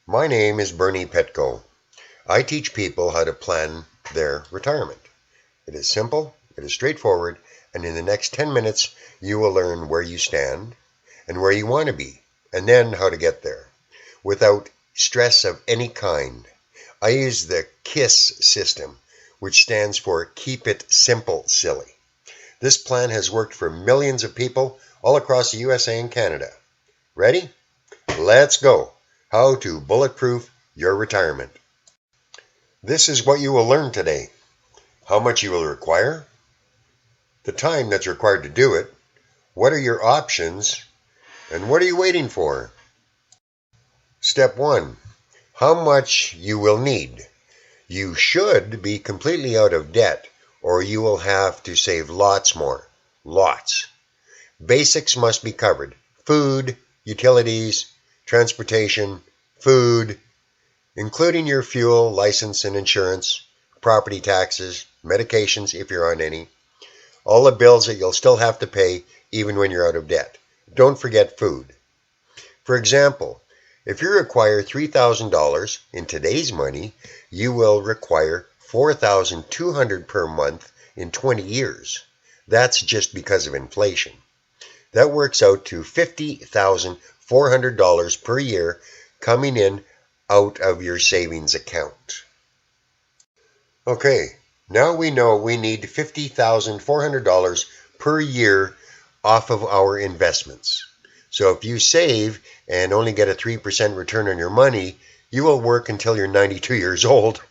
My name is Bernie Petkau. I teach people how to plan their retirement. It is simple, it is straightforward, and in the next 10 minutes you will learn where you stand and where you want to be, and then how to get there without stress of any kind. I use the K.I.S.S system, which stands for Keep It Simple, Silly. This plan has worked for millions of people all across the USA and Canada. Ready? Let's go. How to bulletproof your retirement. This is what you will learn today. How much you will require, the time that's required to do it, what are your options, and what are you waiting for? Step 1. How much you will need. You should be completely out of debt, or you will have to save lots more. Lots. Basics must be covered. Food, utilities, transportation, food, including your fuel, license and insurance, property taxes, medications if you're on any, all the bills that you'll still have to pay even when you're out of debt. Don't forget food. For example, if you require $3,000 in today's money, you will require $4,200 per month in 20 years. That's just because of inflation. That works out to $50,400 per year coming in out of your savings account. Okay, now we know we need $50,400 per year off of our investments. So if you save and only get a 3% return on your money, you will work until you're 92 years old.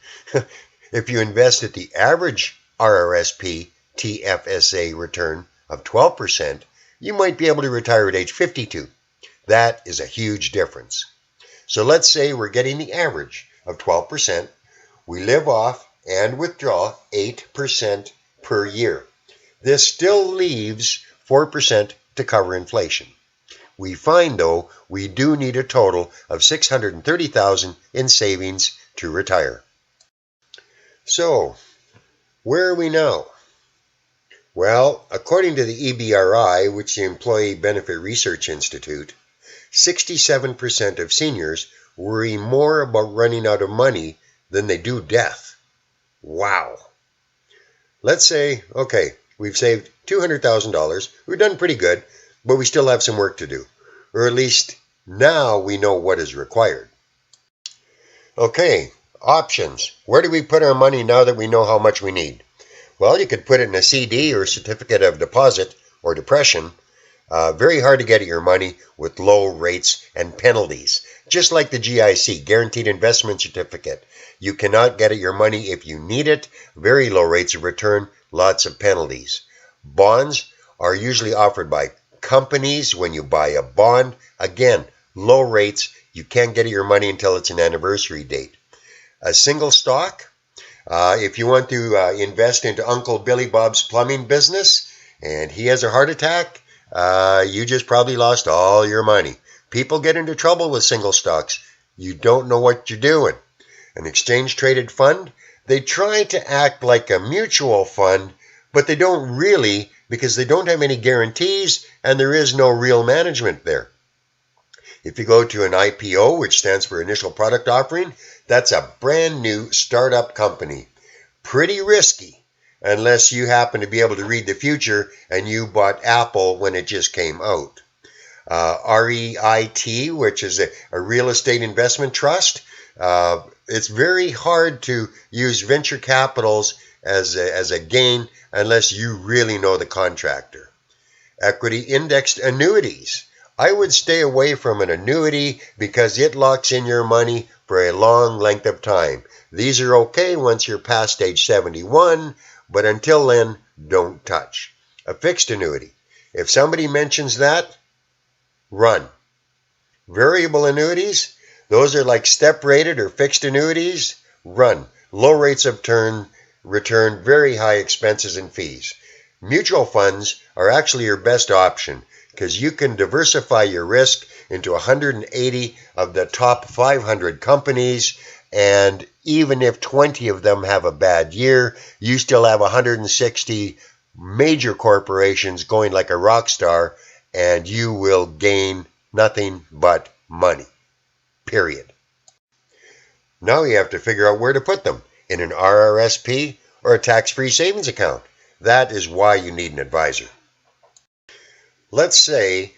If you invest at the average RRSP TFSA return of 12%, you might be able to retire at age 52. That is a huge difference. So let's say we're getting the average of 12%. We live off and withdraw 8% per year. This still leaves 4% to cover inflation. We find, though, we do need a total of $630,000 in savings to retire. So, where are we now? Well, according to the EBRI, which is the Employee Benefit Research Institute, 67% of seniors worry more about running out of money than they do death. Wow. Let's say, okay, we've saved $200,000. We've done pretty good, but we still have some work to do. Or at least now we know what is required. Okay, options. Where do we put our money now that we know how much we need? Well, you could put it in a CD or certificate of deposit or depression. Very hard to get at your money with low rates and penalties. Just like the GIC, Guaranteed Investment Certificate. You cannot get at your money if you need it. Very low rates of return, lots of penalties. Bonds are usually offered by companies when you buy a bond. Again, low rates. You can't get at your money until it's an anniversary date. A single stock, if you want to invest into Uncle Billy Bob's plumbing business and he has a heart attack, you just probably lost all your money. People get into trouble with single stocks. You don't know what you're doing. An exchange-traded fund, they try to act like a mutual fund, but they don't really because they don't have any guarantees and there is no real management there. If you go to an IPO, which stands for Initial Product Offering, that's a brand new startup company. Pretty risky. Unless you happen to be able to read the future and you bought Apple when it just came out. REIT, which is a real estate investment trust, it's very hard to use venture capitals as a gain unless you really know the contractor. Equity indexed annuities. I would stay away from an annuity because it locks in your money for a long length of time. These are okay once you're past age 71, but until then, don't touch. A fixed annuity. If somebody mentions that, run. Variable annuities, those are like step-rated or fixed annuities, run. Low rates of return, very high expenses and fees. Mutual funds are actually your best option because you can diversify your risk into 180 of the top 500 companies, and even if 20 of them have a bad year, you still have 160 major corporations going like a rock star, and you will gain nothing but money. Period. Now you have to figure out where to put them, in an RRSP or a tax-free savings account. That is why you need an advisor. Let's say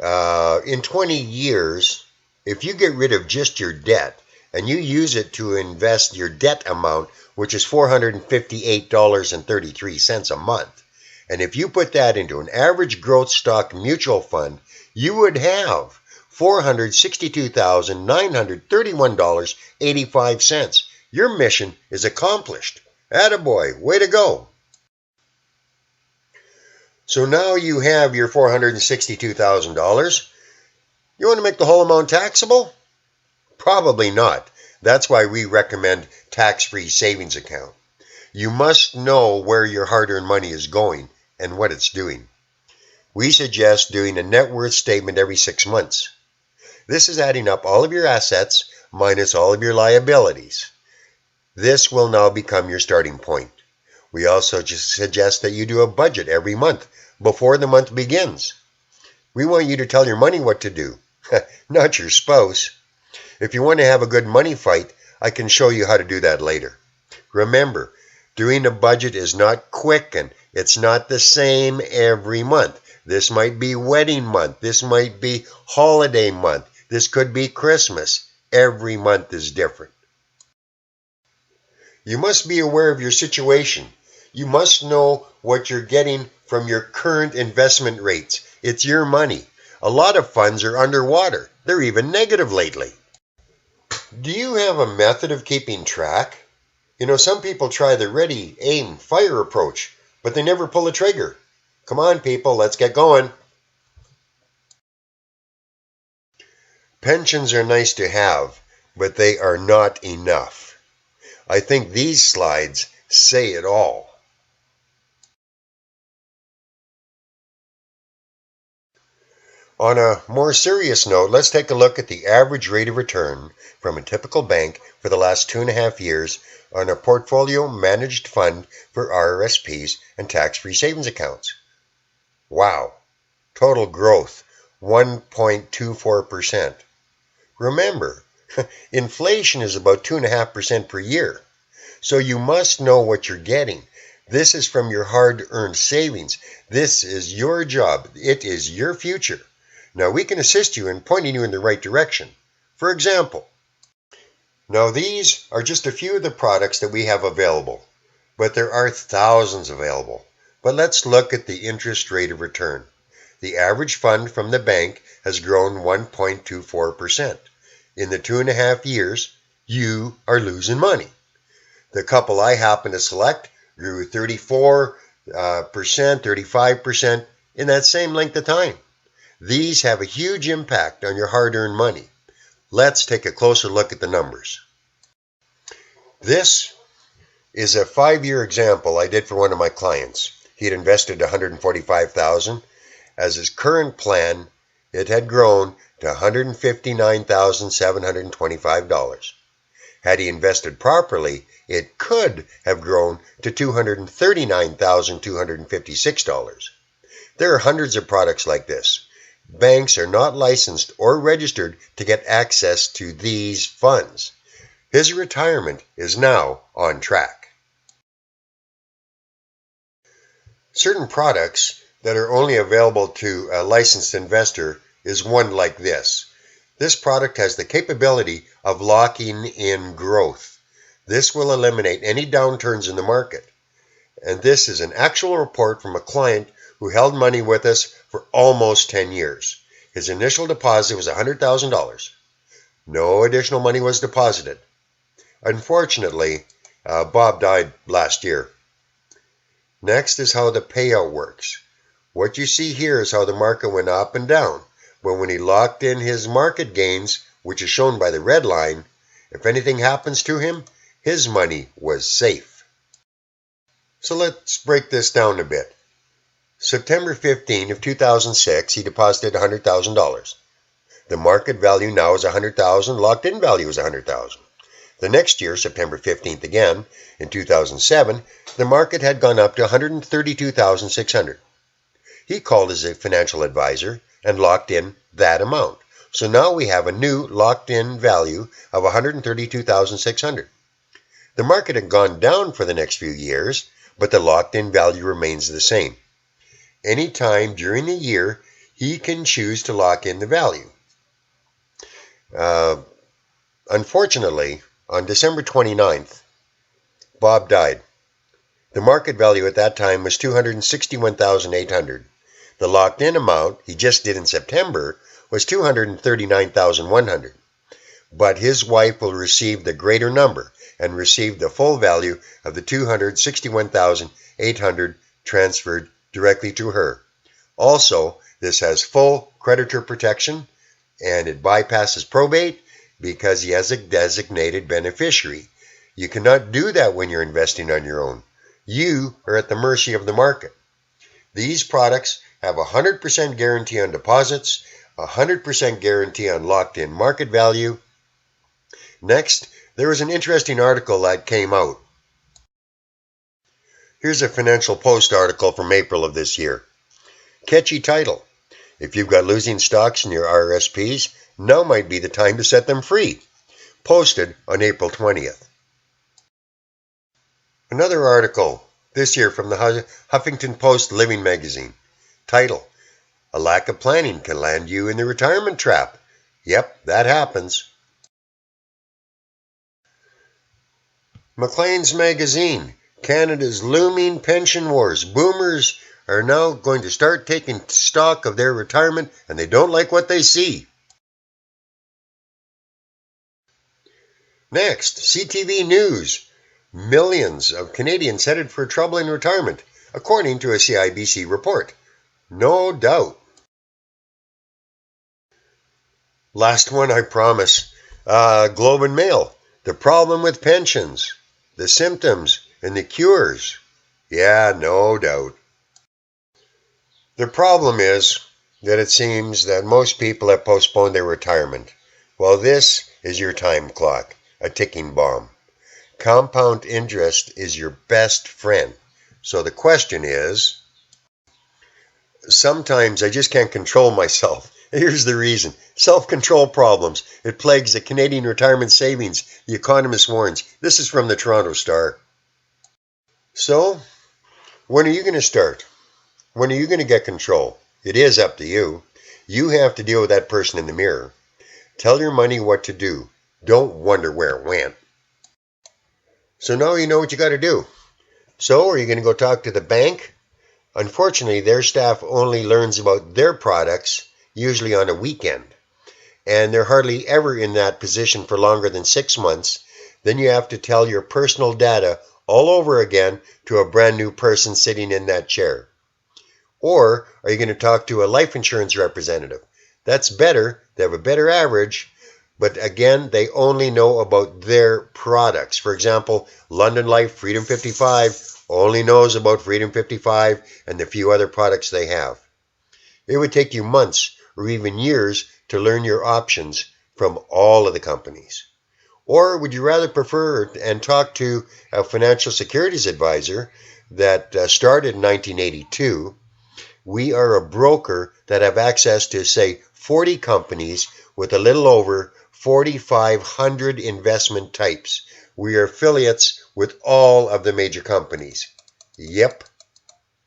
in 20 years, if you get rid of just your debt and you use it to invest your debt amount, which is $458.33 a month, and if you put that into an average growth stock mutual fund, you would have $462,931.85. Your mission is accomplished. Attaboy, way to go. So now you have your $462,000. You want to make the whole amount taxable? Probably not. That's why we recommend tax-free savings account. You must know where your hard-earned money is going and what it's doing. We suggest doing a net worth statement every 6 months. This is adding up all of your assets minus all of your liabilities. This will now become your starting point. We also just suggest that you do a budget every month before the month begins. We want you to tell your money what to do, not your spouse. If you want to have a good money fight, I can show you how to do that later. Remember, doing a budget is not quick and it's not the same every month. This might be wedding month. This might be holiday month. This could be Christmas. Every month is different. You must be aware of your situation. You must know what you're getting from your current investment rates. It's your money. A lot of funds are underwater. They're even negative lately. Do you have a method of keeping track? Some people try the ready, aim, fire approach, but they never pull the trigger. Come on, people, let's get going. Pensions are nice to have, but they are not enough. I think these slides say it all. On a more serious note, let's take a look at the average rate of return from a typical bank for the last 2.5 years on a portfolio managed fund for RRSPs and tax-free savings accounts. Wow, total growth 1.24%. Remember, inflation is about 2.5% per year, so you must know what you're getting. This is from your hard-earned savings. This is your job. It is your future. Now, we can assist you in pointing you in the right direction. For example, now these are just a few of the products that we have available, but there are thousands available. But let's look at the interest rate of return. The average fund from the bank has grown 1.24%. In the 2.5 years, you are losing money. The couple I happen to select grew 34%, 35% in that same length of time. These have a huge impact on your hard-earned money. Let's take a closer look at the numbers. This is a 5-year example I did for one of my clients. He had invested $145,000. As his current plan, it had grown to $159,725. Had he invested properly, it could have grown to $239,256. There are hundreds of products like this. Banks are not licensed or registered to get access to these funds. His retirement is now on track. Certain products that are only available to a licensed investor is one like this. This product has the capability of locking in growth. This will eliminate any downturns in the market. And this is an actual report from a client who held money with us for almost 10 years. His initial deposit was $100,000. No additional money was deposited. Unfortunately, Bob died last year. Next is how the payout works. What you see here is how the market went up and down. But when he locked in his market gains, which is shown by the red line, if anything happens to him, his money was safe. So let's break this down a bit. September 15 of 2006, he deposited $100,000. The market value now is $100,000. Locked-in value is $100,000. The next year, September 15th again, in 2007, the market had gone up to $132,600. He called his financial advisor and locked in that amount. So now we have a new locked-in value of $132,600. The market had gone down for the next few years, but the locked-in value remains the same. Anytime during the year, he can choose to lock in the value. Unfortunately, on December 29th, Bob died. The market value at that time was $261,800. The locked-in amount he just did in September was $239,100. But his wife will receive the greater number and receive the full value of the $261,800 transferred directly to her. Also, this has full creditor protection and it bypasses probate because he has a designated beneficiary. You cannot do that when you're investing on your own. You are at the mercy of the market. These products have a 100% guarantee on deposits, a 100% guarantee on locked-in market value. Next, there was an interesting article that came out. Here's a Financial Post article from April of this year. Catchy title. If you've got losing stocks in your RRSPs, now might be the time to set them free. Posted on April 20th. Another article this year from the Huffington Post Living Magazine. Title. A lack of planning can land you in the retirement trap. Yep, that happens. Maclean's Magazine. Canada's looming pension wars. Boomers are now going to start taking stock of their retirement and they don't like what they see. Next, CTV News. Millions of Canadians headed for trouble in retirement, according to a CIBC report. No doubt. Last one, I promise. Globe and Mail. The problem with pensions, the symptoms, and the cures. Yeah, no doubt. The problem is that it seems that most people have postponed their retirement. Well, this is your time clock, a ticking bomb. Compound interest is your best friend. So the question is, sometimes I just can't control myself. Here's the reason. Self-control problems. It plagues the Canadian retirement savings, the economist warns. This is from the Toronto Star. So, when are you going to start? When are you going to get control? It is up to you. You have to deal with that person in the mirror. Tell your money what to do. Don't wonder where it went. So now you know what you got to do. So, are you going to go talk to the bank? Unfortunately, their staff only learns about their products usually on a weekend. And they're hardly ever in that position for longer than 6 months. Then you have to tell your personal data all over again to a brand new person sitting in that chair. Or are you going to talk to a life insurance representative? That's better. They have a better average. But again, they only know about their products. For example, London Life, Freedom 55, only knows about Freedom 55 and the few other products they have. It would take you months or even years to learn your options from all of the companies. Or would you rather prefer and talk to a financial securities advisor that started in 1982? We are a broker that have access to, say, 40 companies with a little over 4,500 investment types. We are affiliates with all of the major companies. Yep,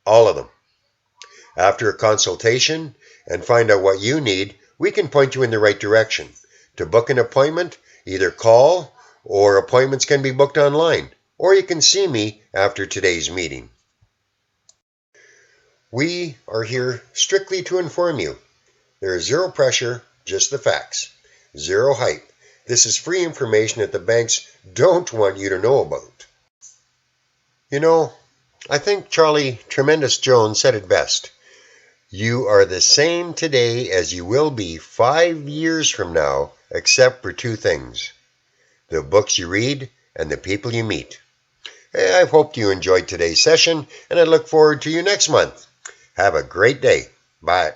all of them. After a consultation and find out what you need, we can point you in the right direction. To book an appointment, either call or appointments can be booked online, or you can see me after today's meeting. We are here strictly to inform you. There is zero pressure, just the facts. Zero hype. This is free information that the banks don't want you to know about. You know, I think Charlie Tremendous Jones said it best. You are the same today as you will be 5 years from now, except for two things: the books you read and the people you meet. I hope you enjoyed today's session, and I look forward to you next month. Have a great day. Bye.